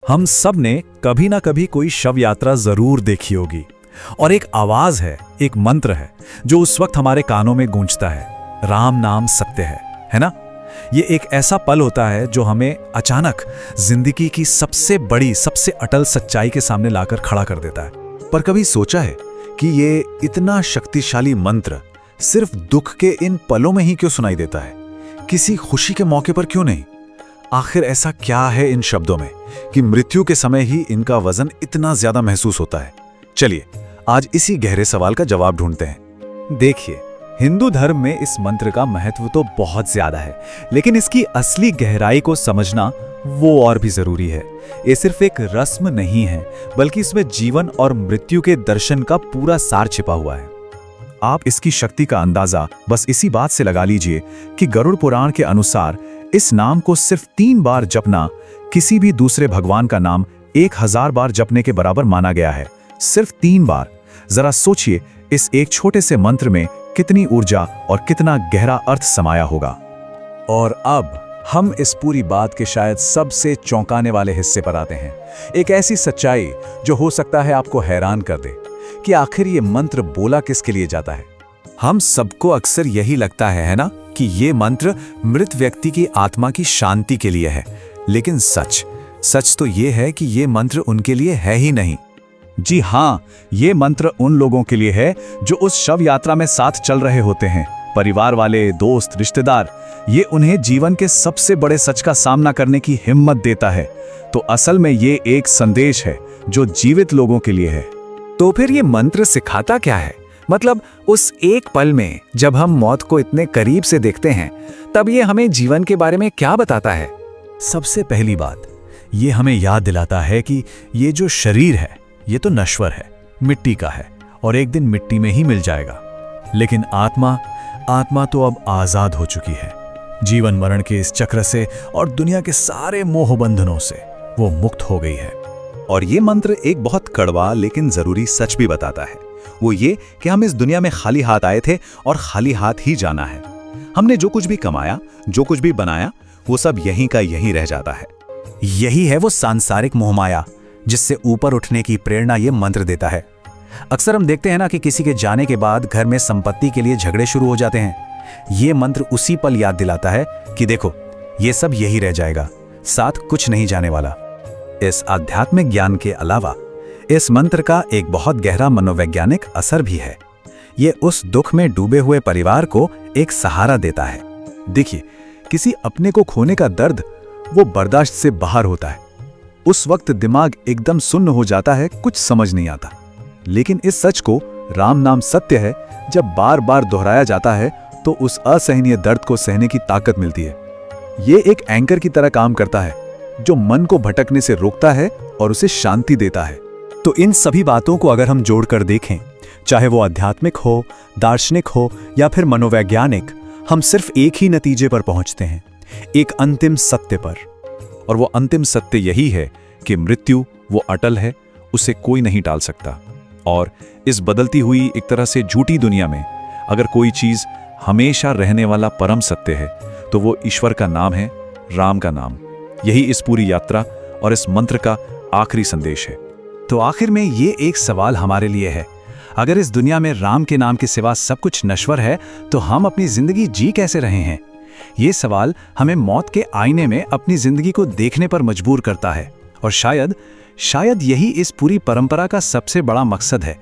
हम सब ने कभी ना कभी कोई शव यात्रा जरूर देखी होगी और एक आवाज है, एक मंत्र है जो उस वक्त हमारे कानों में गूंजता है, राम नाम सत्य है ना? ये एक ऐसा पल होता है जो हमें अचानक जिंदगी की सबसे बड़ी, सबसे अटल सच्चाई के सामने लाकर खड़ा कर देता है। पर कभी सोचा है कि ये इतना शक्तिशाली मंत्र सिर्फ दुख के इन पलों में ही क्यों सुनाई देता है, किसी खुशी के मौके पर क्यों नहीं? आखिर ऐसा क्या है इन शब्दों में कि मृत्यु के समय ही इनका वजन इतना ज्यादा महसूस होता है? चलिए आज इसी गहरे सवाल का जवाब ढूंढते हैं। देखिए, हिंदू धर्म में इस मंत्र का महत्व तो बहुत ज्यादा है, लेकिन इसकी असली गहराई को समझना वो और भी जरूरी है। ये सिर्फ एक रस्म नहीं है, बल्कि इसमें जीवन और मृत्यु के दर्शन का पूरा सार छिपा हुआ है। आप इसकी शक्ति का अंदाजा बस इसी बात से लगा लीजिए कि गरुड़ पुराण के अनुसार इस नाम को सिर्फ 3 बार जपना किसी भी दूसरे भगवान का नाम 1000 बार जपने के बराबर माना गया है। सिर्फ 3 बार। जरा सोचिए इस एक छोटे से मंत्र में कितनी ऊर्जा और कितना गहरा अर्थ समाया होगा। और अब हम इस पूरी बात के शायद सबसे चौंकाने वाले हिस्से पर आते हैं, एक ऐसी सच्चाई जो हो सकता है आपको हैरान कर दे कि आखिर ये मंत्र बोला किसके लिए जाता है। हम सबको अक्सर यही लगता है ना, कि ये मंत्र मृत व्यक्ति की आत्मा की शांति के लिए है, लेकिन सच तो ये है कि ये मंत्र उनके लिए है ही नहीं। जी हाँ, ये मंत्र उन लोगों के लिए है जो उस शव यात्रा में साथ चल रहे होते हैं, परिवार वाले, दोस्त, रिश्तेदार। ये उन्हें जीवन के सबसे बड़े सच का सामना करने की हिम्मत देता है। तो असल में ये एक संदेश है जो जीवित लोगों के लिए है। तो फिर ये मंत्र सिखाता क्या है? मतलब उस एक पल में जब हम मौत को इतने करीब से देखते हैं, तब ये हमें जीवन के बारे में क्या बताता है? सबसे पहली बात, ये हमें याद दिलाता है कि ये जो शरीर है ये तो नश्वर है, मिट्टी का है और एक दिन मिट्टी में ही मिल जाएगा। लेकिन आत्मा तो अब आजाद हो चुकी है। जीवन मरण के इस चक्र से और दुनिया के सारे मोह बंधनों से वो मुक्त हो गई है। और ये मंत्र एक बहुत कड़वा लेकिन जरूरी सच भी बताता है। वो ये कि हम इस दुनिया में खाली हाथ आए थे और खाली हाथ ही जाना है। हमने जो कुछ भी कमाया, जो कुछ भी बनाया, वो सब यहीं का यहीं रह जाता है। यही है वो सांसारिक मोहमाया जिससे ऊपर उठने की प्रेरणा ये मंत्र देता है। अक्सर हम देखते हैं ना कि किसी के जाने के बाद घर में संपत्ति के लिए झगड़े शुरू हो जाते हैं। ये मंत्र उसी पल याद दिलाता है कि देखो, ये सब यही रह जाएगा, साथ कुछ नहीं जाने वाला। इस आध्यात्मिक ज्ञान के अलावा इस मंत्र का एक बहुत गहरा मनोवैज्ञानिक असर भी है। ये उस दुख में डूबे हुए परिवार को एक सहारा देता है। देखिए, किसी अपने को खोने का दर्द वो बर्दाश्त से बाहर होता है। उस वक्त दिमाग एकदम सुन्न हो जाता है, कुछ समझ नहीं आता। लेकिन इस सच को, राम नाम सत्य है, जब बार बार दोहराया जाता है तो उस असहनीय दर्द को सहने की ताकत मिलती है। ये एक एंकर की तरह काम करता है जो मन को भटकने से रोकता है और उसे शांति देता है। तो इन सभी बातों को अगर हम जोड़कर देखें, चाहे वो आध्यात्मिक हो, दार्शनिक हो या फिर मनोवैज्ञानिक, हम सिर्फ एक ही नतीजे पर पहुंचते हैं, एक अंतिम सत्य पर। और वो अंतिम सत्य यही है कि मृत्यु वो अटल है, उसे कोई नहीं टाल सकता। और इस बदलती हुई एक तरह से झूठी दुनिया में अगर कोई चीज हमेशा रहने वाला परम सत्य है तो वो ईश्वर का नाम है, राम का नाम। यही इस पूरी यात्रा और इस मंत्र का आखिरी संदेश है। तो आखिर में ये एक सवाल हमारे लिए है, अगर इस दुनिया में राम के नाम के सिवा सब कुछ नश्वर है तो हम अपनी जिंदगी जी कैसे रहे हैं? ये सवाल हमें मौत के आईने में अपनी जिंदगी को देखने पर मजबूर करता है। और शायद यही इस पूरी परंपरा का सबसे बड़ा मकसद है,